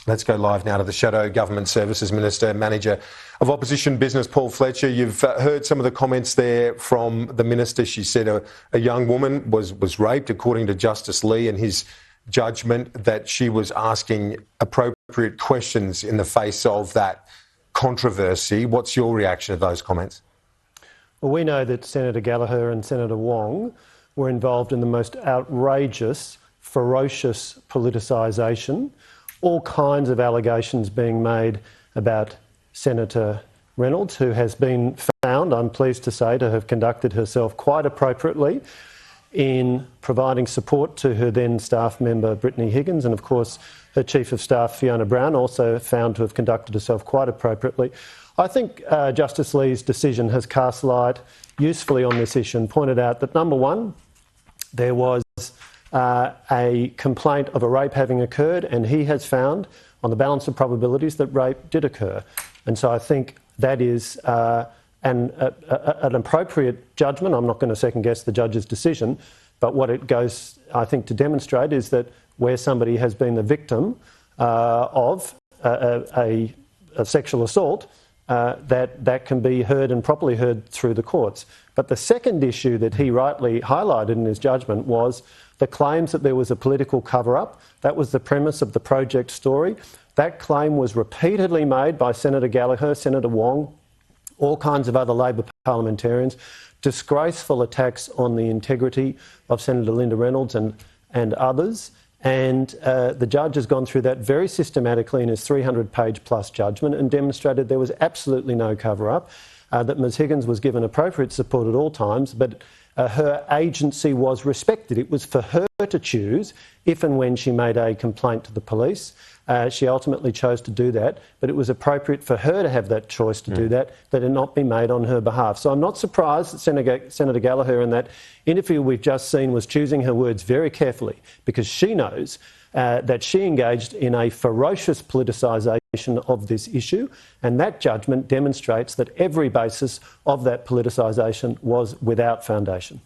Let's go live now to the Shadow Government Services Minister, Manager of Opposition Business, Paul Fletcher. You've heard some of the comments there from the Minister. She said a young woman was raped, according to Justice Lee and his judgment, that she was asking appropriate questions in the face of that controversy. What's your reaction to those comments? Well, we know that Senator Gallagher and Senator Wong were involved in the most outrageous, ferocious politicisation. All kinds of allegations being made about Senator Reynolds, who has been found, I'm pleased to say, to have conducted herself quite appropriately in providing support to her then staff member Brittany Higgins, and of course her Chief of Staff Fiona Brown also found to have conducted herself quite appropriately. I think Justice Lee's decision has cast light usefully on this issue and pointed out that, number one, there was a complaint of a rape having occurred, and he has found, on the balance of probabilities, that rape did occur. And so I think that is an appropriate judgment. I'm not going to second-guess the judge's decision, but what it goes, I think, to demonstrate is that where somebody has been the victim of a sexual assault, that can be heard and properly heard through the courts. But the second issue that he rightly highlighted in his judgment was the claims that there was a political cover-up. That was the premise of the project story. That claim was repeatedly made by Senator Gallagher, Senator Wong, all kinds of other Labor parliamentarians. Disgraceful attacks on the integrity of Senator Linda Reynolds and others. And the judge has gone through that very systematically in his 300-page plus judgment and demonstrated there was absolutely no cover-up, that Ms Higgins was given appropriate support at all times, but her agency was respected. It was for her to choose if and when she made a complaint to the police. She ultimately chose to do that, but it was appropriate for her to have that choice to do that it not be made on her behalf. So I'm not surprised that Senator Gallagher in that interview we've just seen was choosing her words very carefully, because she knows that she engaged in a ferocious politicisation of this issue, and that judgment demonstrates that every basis of that politicisation was without foundation.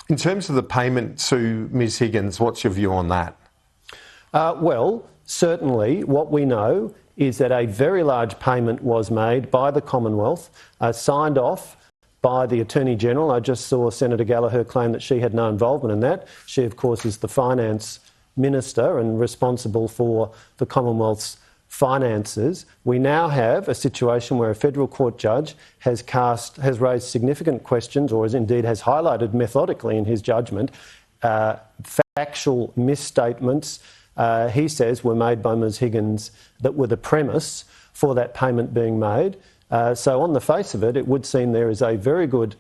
In terms of the payment to Ms Higgins, what's your view on that? Well, certainly what we know is that a very large payment was made by the Commonwealth, signed off by the Attorney-General. I just saw Senator Gallagher claim that she had no involvement in that. She, of course, is the Finance Minister and responsible for the Commonwealth's finances. We now have a situation where a federal court judge has raised significant questions, or indeed has highlighted methodically in his judgment, factual misstatements he says were made by Ms Higgins that were the premise for that payment being made. So on the face of it, it would seem there is a very good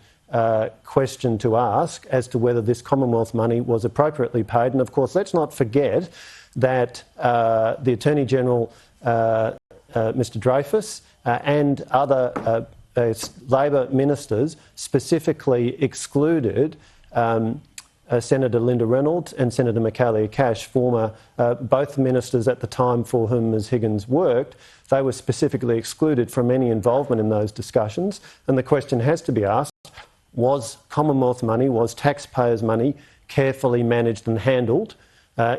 question to ask as to whether this Commonwealth money was appropriately paid. And of course, let's not forget that the Attorney-General, Mr Dreyfus, and other Labor ministers specifically excluded Senator Linda Reynolds and Senator Michaelia Cash, former both ministers at the time for whom Ms Higgins worked. They were specifically excluded from any involvement in those discussions. And the question has to be asked, was Commonwealth money, was taxpayers' money carefully managed and handled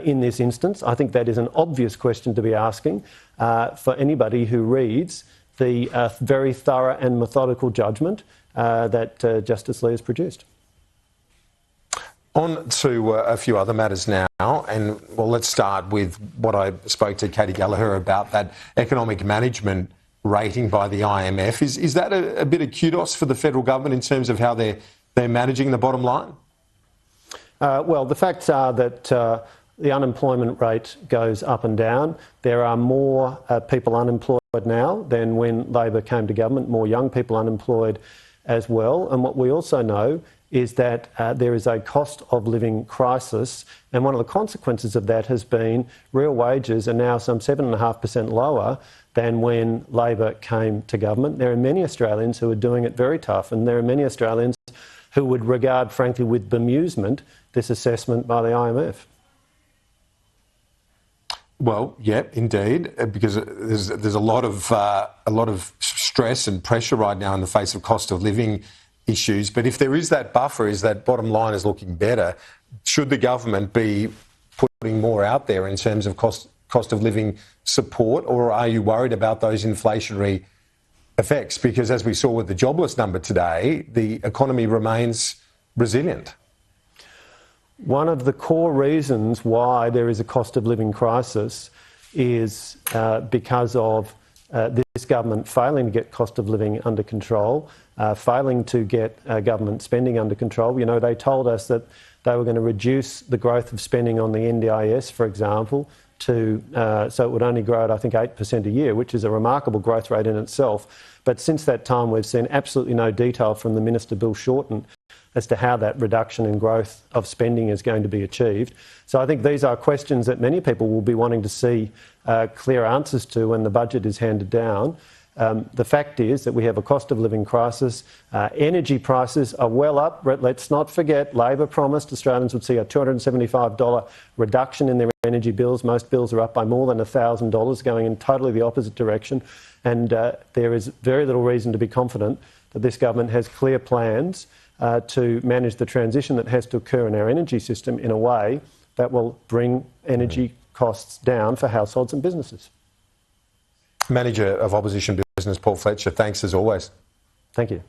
in this instance? I think that is an obvious question to be asking for anybody who reads the very thorough and methodical judgment that Justice Lee has produced. On to a few other matters now, and well, let's start with what I spoke to Katie Gallagher about, that economic management rating by the IMF. Is that a bit of kudos for the federal government in terms of how they're managing the bottom line? Well, the facts are that the unemployment rate goes up and down. There are more people unemployed now than when Labor came to government, more young people unemployed as well. And what we also know is that there is a cost of living crisis, and one of the consequences of that has been real wages are now some 7.5% lower than when Labor came to government. There are many Australians who are doing it very tough, and there are many Australians who would regard, frankly, with bemusement, this assessment by the IMF. Well, yeah, indeed, because there's a lot of stress and pressure right now in the face of cost of living issues. But if there is that buffer, is that bottom line is looking better, should the government be putting more out there in terms of cost cost of living support, or are you worried about those inflationary effects? Because as we saw with the jobless number today, the economy remains resilient. One of the core reasons why there is a cost of living crisis is because of this government failing to get cost of living under control, failing to get government spending under control. You know, they told us that they were going to reduce the growth of spending on the NDIS, for example, to so it would only grow at, I think, 8% a year, which is a remarkable growth rate in itself. But since that time, we've seen absolutely no detail from the Minister, Bill Shorten, as to how that reduction in growth of spending is going to be achieved. So I think these are questions that many people will be wanting to see clear answers to when the budget is handed down. The fact is that we have a cost of living crisis. Energy prices are well up. Let's not forget, Labor promised Australians would see a $275 reduction in their energy bills. Most bills are up by more than $1,000, going in totally the opposite direction. And there is very little reason to be confident that this government has clear plans to manage the transition that has to occur in our energy system in a way that will bring energy costs down for households and businesses. Manager of Opposition Business, Paul Fletcher, thanks as always. Thank you.